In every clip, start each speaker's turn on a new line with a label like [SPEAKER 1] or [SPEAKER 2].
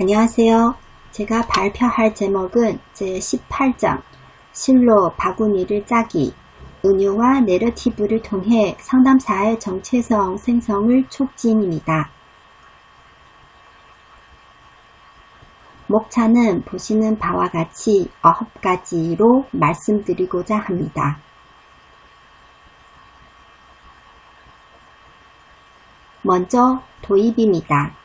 [SPEAKER 1] 안녕하세요. 제가 발표할 제목은 제18장 실로 바구니를 짜기, 은유와 내러티브를 통해 상담사의 정체성 생성을 촉진입니다. 목차는 보시는 바와 같이 9가지로 말씀드리고자 합니다. 먼저 도입입니다.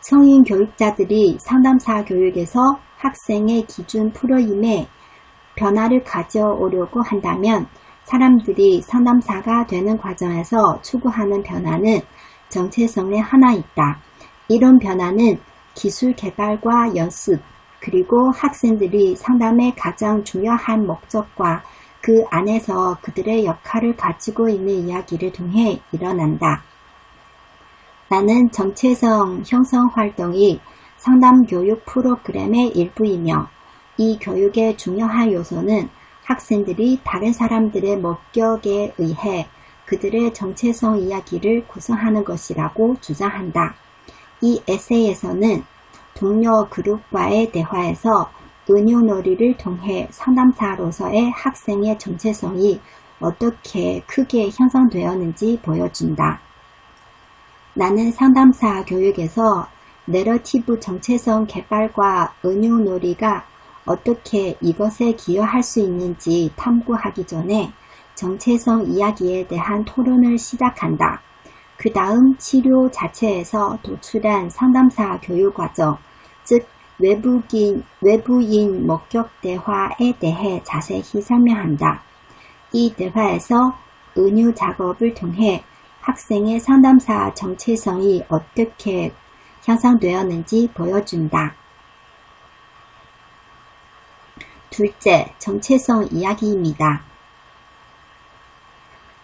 [SPEAKER 1] 성인 교육자들이 상담사 교육에서 학생의 기준 프로임에 변화를 가져오려고 한다면 사람들이 상담사가 되는 과정에서 추구하는 변화는 정체성에 하나 있다. 이런 변화는 기술 개발과 연습, 그리고 학생들이 상담의 가장 중요한 목적과 그 안에서 그들의 역할을 가지고 있는 이야기를 통해 일어난다. 나는 정체성 형성 활동이 상담 교육 프로그램의 일부이며 이 교육의 중요한 요소는 학생들이 다른 사람들의 목격에 의해 그들의 정체성 이야기를 구성하는 것이라고 주장한다. 이 에세이에서는 동료 그룹과의 대화에서 은유놀이를 통해 상담사로서의 학생의 정체성이 어떻게 크게 형성되었는지 보여준다. 나는 상담사 교육에서 내러티브 정체성 개발과 은유놀이가 어떻게 이것에 기여할 수 있는지 탐구하기 전에 정체성 이야기에 대한 토론을 시작한다. 그 다음 치료 자체에서 도출한 상담사 교육 과정, 즉 외부인 목격 대화에 대해 자세히 설명한다. 이 대화에서 은유 작업을 통해 학생의 상담사 정체성이 어떻게 형성되었는지 보여준다. 둘째, 정체성 이야기입니다.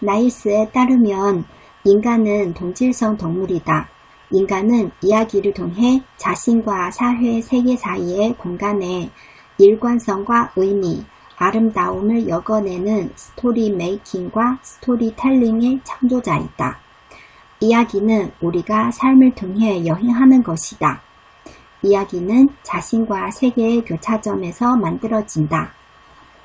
[SPEAKER 1] 나일스에 따르면 인간은 동질성 동물이다. 인간은 이야기를 통해 자신과 사회 세계 사이의 공간에 일관성과 의미, 아름다움을 역어내는 스토리 메이킹과 스토리텔링의 창조자이다. 이야기는 우리가 삶을 통해 여행하는 것이다. 이야기는 자신과 세계의 교차점에서 만들어진다.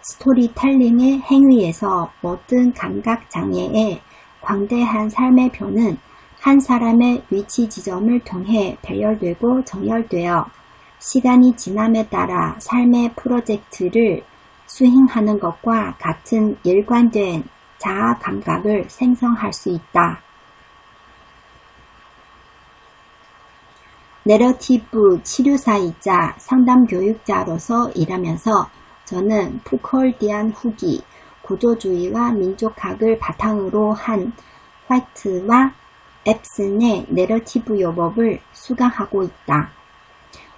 [SPEAKER 1] 스토리텔링의 행위에서 모든 감각 장애의 광대한 삶의 표는 한 사람의 위치 지점을 통해 배열되고 정렬되어 시간이 지남에 따라 삶의 프로젝트를 수행하는 것과 같은 일관된 자아 감각을 생성할 수 있다. 내러티브 치료사이자 상담 교육자로서 일하면서 저는 푸콜디안 후기, 구조주의와 민족학을 바탕으로 한 화이트와 앱슨의 내러티브 요법을 수강하고 있다.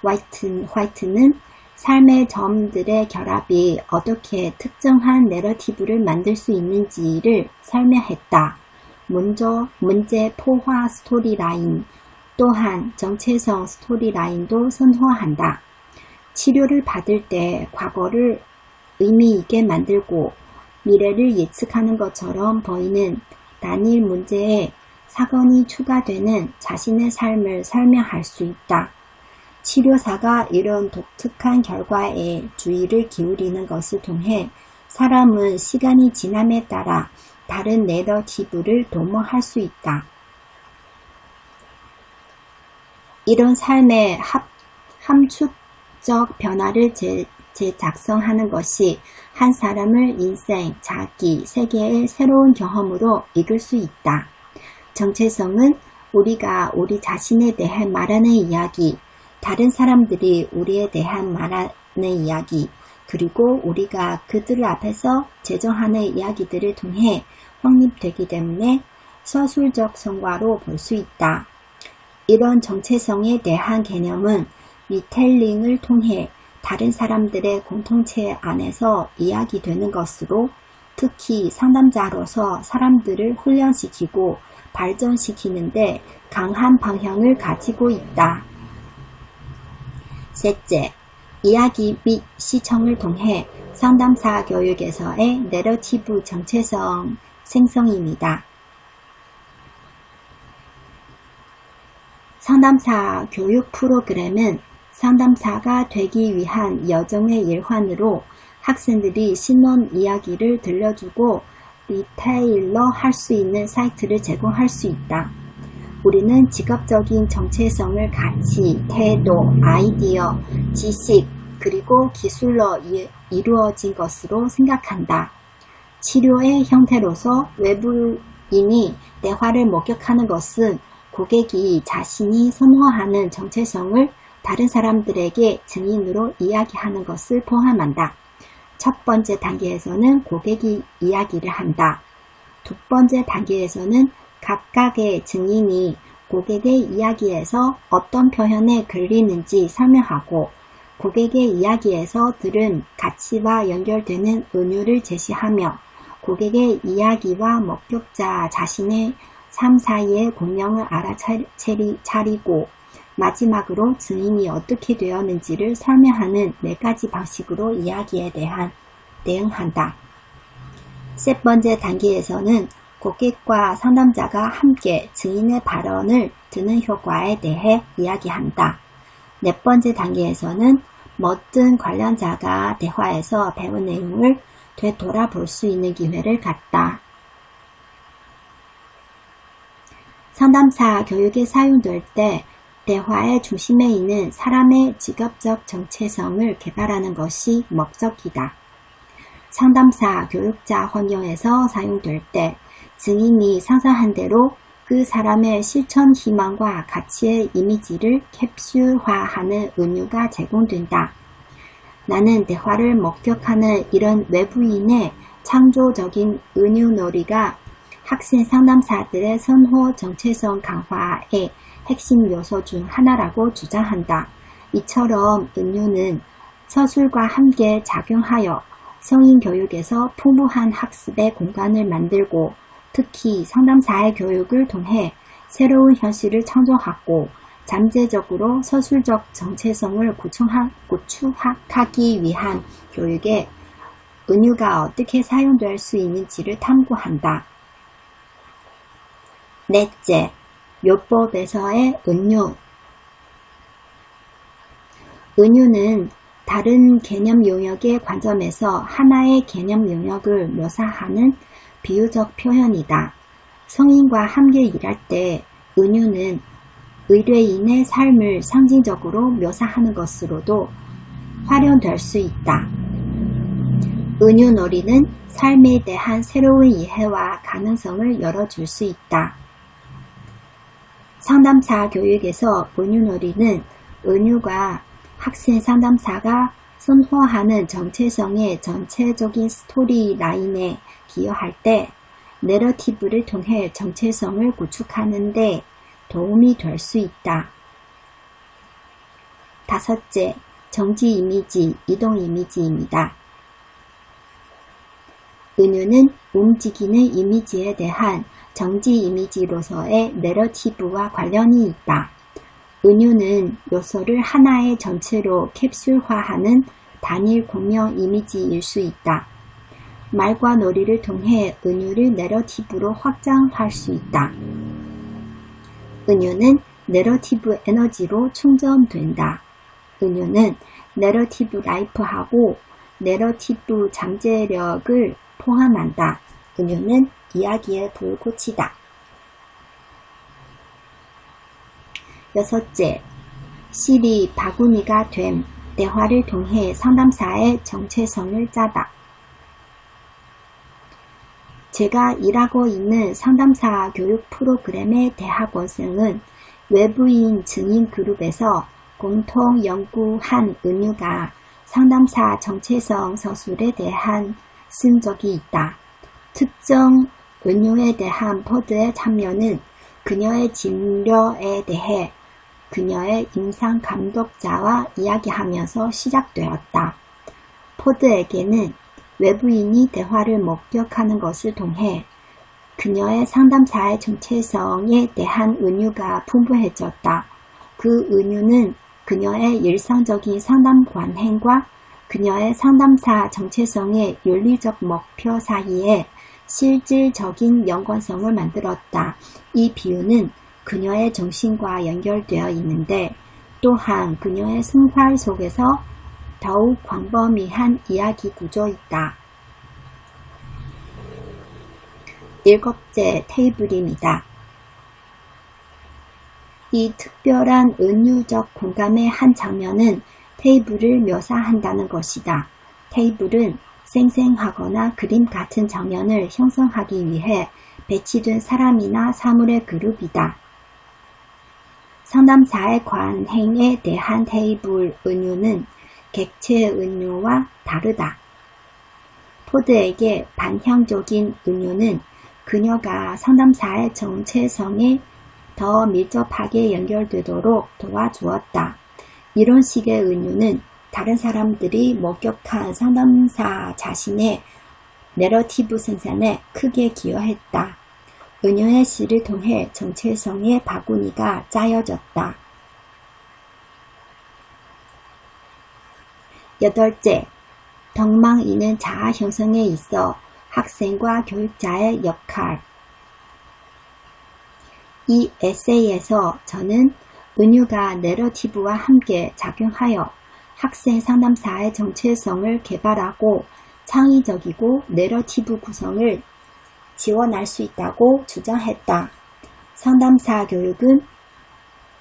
[SPEAKER 1] 화이트는 삶의 점들의 결합이 어떻게 특정한 내러티브를 만들 수 있는지를 설명했다. 먼저 문제 포화 스토리라인, 또한 정체성 스토리라인도 선호한다. 치료를 받을 때 과거를 의미 있게 만들고 미래를 예측하는 것처럼 보이는 단일 문제에 사건이 추가되는 자신의 삶을 설명할 수 있다. 치료사가 이런 독특한 결과에 주의를 기울이는 것을 통해 사람은 시간이 지남에 따라 다른 내러티브를 도모할 수 있다. 이런 삶의 함축적 변화를 재작성하는 것이 한 사람을 인생, 자기, 세계의 새로운 경험으로 이끌 수 있다. 정체성은 우리가 우리 자신에 대해 말하는 이야기, 다른 사람들이 우리에 대한 말하는 이야기, 그리고 우리가 그들 앞에서 제정하는 이야기들을 통해 확립되기 때문에 서술적 성과로 볼 수 있다. 이런 정체성에 대한 개념은 리텔링을 통해 다른 사람들의 공동체 안에서 이야기되는 것으로 특히 상담자로서 사람들을 훈련시키고 발전시키는데 강한 방향을 가지고 있다. 셋째, 이야기 및 시청을 통해 상담사 교육에서의 내러티브 정체성 생성입니다. 상담사 교육 프로그램은 상담사가 되기 위한 여정의 일환으로 학생들이 신론 이야기를 들려주고 리테일러 할 수 있는 사이트를 제공할 수 있다. 우리는 직업적인 정체성을 가치, 태도, 아이디어, 지식, 그리고 기술로 이루어진 것으로 생각한다. 치료의 형태로서 외부인이 대화를 목격하는 것은 고객이 자신이 선호하는 정체성을 다른 사람들에게 증인으로 이야기하는 것을 포함한다. 첫 번째 단계에서는 고객이 이야기를 한다. 두 번째 단계에서는 각각의 증인이 고객의 이야기에서 어떤 표현에 걸리는지 설명하고 고객의 이야기에서 들은 가치와 연결되는 은유를 제시하며 고객의 이야기와 목격자 자신의 삶 사이의 공명을 알아차리고 마지막으로 증인이 어떻게 되었는지를 설명하는 4가지 방식으로 이야기에 대응한다. 세 번째 단계에서는 고객과 상담자가 함께 증인의 발언을 듣는 효과에 대해 이야기한다. 네 번째 단계에서는 모든 관련자가 대화에서 배운 내용을 되돌아볼 수 있는 기회를 갖다. 상담사 교육에 사용될 때 대화의 중심에 있는 사람의 직업적 정체성을 개발하는 것이 목적이다. 상담사 교육자 환경에서 사용될 때 증인이 상상한 대로 그 사람의 실천 희망과 가치의 이미지를 캡슐화하는 은유가 제공된다. 나는 대화를 목격하는 이런 외부인의 창조적인 은유놀이가 학생 상담사들의 선호 정체성 강화의 핵심 요소 중 하나라고 주장한다. 이처럼 은유는 서술과 함께 작용하여 성인 교육에서 풍부한 학습의 공간을 만들고 특히 상담사의 교육을 통해 새로운 현실을 창조하고 잠재적으로 서술적 정체성을 구축하기 위한 교육에 은유가 어떻게 사용될 수 있는지를 탐구한다. 넷째, 요법에서의 은유. 은유는 다른 개념 용역의 관점에서 하나의 개념 용역을 묘사하는 비유적 표현이다. 성인과 함께 일할 때 은유는 의뢰인의 삶을 상징적으로 묘사하는 것으로도 활용될 수 있다. 은유놀이는 삶에 대한 새로운 이해와 가능성을 열어줄 수 있다. 상담사 교육에서 은유놀이는 은유가 학생 상담사가 선호하는 정체성의 전체적인 스토리 라인에 기여할 때 내러티브를 통해 정체성을 구축하는 데 도움이 될 수 있다. 다섯째, 정지 이미지, 이동 이미지입니다. 은유는 움직이는 이미지에 대한 정지 이미지로서의 내러티브와 관련이 있다. 은유는 요소를 하나의 전체로 캡슐화하는 단일 공명 이미지일 수 있다. 말과 놀이를 통해 은유를 내러티브로 확장할 수 있다. 은유는 내러티브 에너지로 충전된다. 은유는 내러티브 라이프하고 내러티브 잠재력을 포함한다. 은유는 이야기의 불꽃이다. 여섯째, 실이 바구니가 됨, 대화를 통해 상담사의 정체성을 짜다. 제가 일하고 있는 상담사 교육 프로그램의 대학원생은 외부인 증인 그룹에서 공통 연구한 은유가 상담사 정체성 서술에 대한 쓴 적이 있다. 특정 은유에 대한 포드의 참여는 그녀의 진료에 대해 그녀의 임상 감독자와 이야기하면서 시작되었다. 포드에게는 외부인이 대화를 목격하는 것을 통해 그녀의 상담사의 정체성에 대한 은유가 풍부해졌다. 그 은유는 그녀의 일상적인 상담 관행과 그녀의 상담사 정체성의 윤리적 목표 사이에 실질적인 연관성을 만들었다. 이 비유는 그녀의 정신과 연결되어 있는데 또한 그녀의 생활 속에서 더욱 광범위한 이야기 구조이다. 7째 테이블입니다. 이 특별한 은유적 공감의 한 장면은 테이블을 묘사한다는 것이다. 테이블은 생생하거나 그림 같은 장면을 형성하기 위해 배치된 사람이나 사물의 그룹이다. 상담사의 관행에 대한 테이블 은유는 객체 은유와 다르다. 포드에게 반향적인 은유는 그녀가 상담사의 정체성에 더 밀접하게 연결되도록 도와주었다. 이런 식의 은유는 다른 사람들이 목격한 상담사 자신의 내러티브 생산에 크게 기여했다. 은유의 시를 통해 정체성의 바구니가 짜여졌다. 8째, 덕망이는 자아 형성에 있어 학생과 교육자의 역할. 이 에세이에서 저는 은유가 내러티브와 함께 작용하여 학생 상담사의 정체성을 개발하고 창의적이고 내러티브 구성을 지원할 수 있다고 주장했다. 상담사 교육은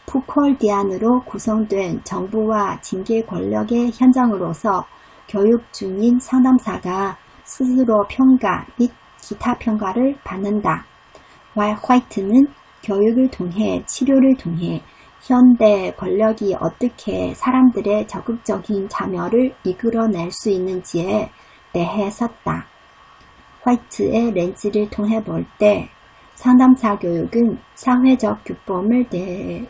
[SPEAKER 1] 푸콜디안으로 구성된 정부와 징계 권력의 현장으로서 교육 중인 상담사가 스스로 평가 및 기타 평가를 받는다. 화이트는 교육을 통해 치료를 통해 현대 권력이 어떻게 사람들의 적극적인 참여를 이끌어낼 수 있는지에 대해 썼다. 화이트의 렌즈를 통해 볼 때 상담사 교육은 사회적 규범을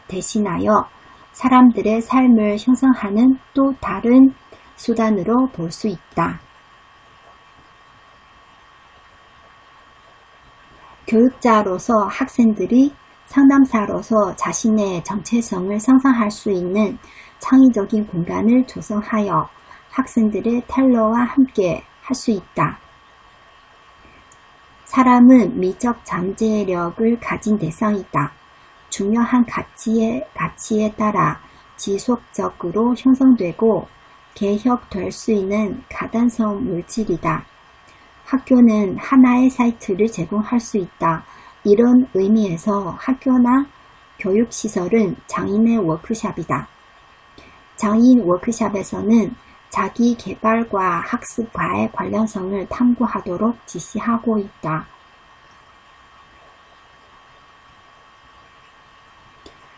[SPEAKER 1] 대신하여 사람들의 삶을 형성하는 또 다른 수단으로 볼 수 있다. 교육자로서 학생들이 상담사로서 자신의 정체성을 상상할 수 있는 창의적인 공간을 조성하여 학생들의 텔러와 함께 할 수 있다. 사람은 미적 잠재력을 가진 대상이다. 중요한 가치에 따라 지속적으로 형성되고 개혁될 수 있는 가단성 물질이다. 학교는 하나의 사이트를 제공할 수 있다. 이런 의미에서 학교나 교육시설은 장인의 워크샵이다. 장인 워크샵에서는 자기 개발과 학습과의 관련성을 탐구하도록 지시하고 있다.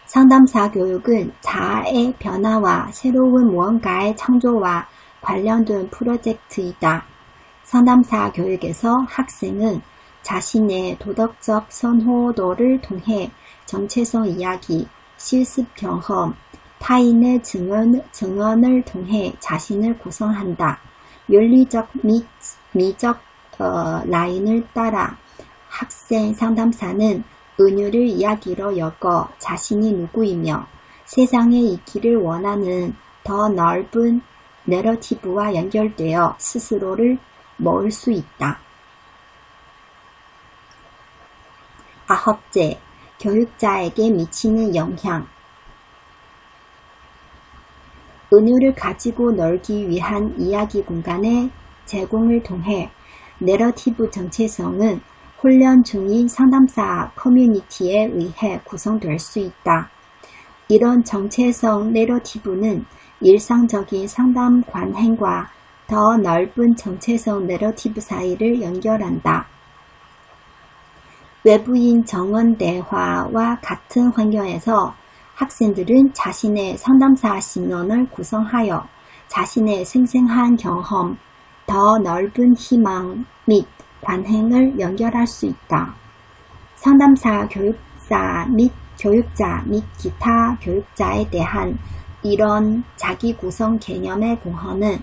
[SPEAKER 1] 상담사 교육은 자아의 변화와 새로운 무언가의 창조와 관련된 프로젝트이다. 상담사 교육에서 학생은 자신의 도덕적 선호도를 통해 정체성 이야기, 실습 경험, 타인의 증언을 통해 자신을 구성한다. 윤리적 및 미적 라인을 따라 학생 상담사는 은유를 이야기로 엮어 자신이 누구이며 세상에 있기를 원하는 더 넓은 내러티브와 연결되어 스스로를 모을 수 있다. 9째, 교육자에게 미치는 영향. 은유를 가지고 놀기 위한 이야기 공간의 제공을 통해 내러티브 정체성은 훈련 중인 상담사 커뮤니티에 의해 구성될 수 있다. 이런 정체성 내러티브는 일상적인 상담 관행과 더 넓은 정체성 내러티브 사이를 연결한다. 외부인 정원 대화와 같은 환경에서 학생들은 자신의 상담사 신원을 구성하여 자신의 생생한 경험, 더 넓은 희망 및 관행을 연결할 수 있다. 상담사 교육자 및 기타 교육자에 대한 이런 자기 구성 개념의 공헌은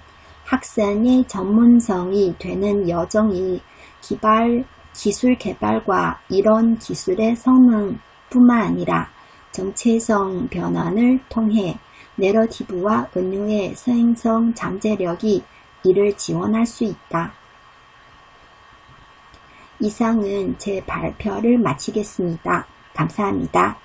[SPEAKER 1] 학생의 전문성이 되는 여정이 기술 개발과 이런 기술의 성능뿐만 아니라 정체성 변환을 통해 내러티브와 은유의 생성 잠재력이 이를 지원할 수 있다. 이상은 제 발표를 마치겠습니다. 감사합니다.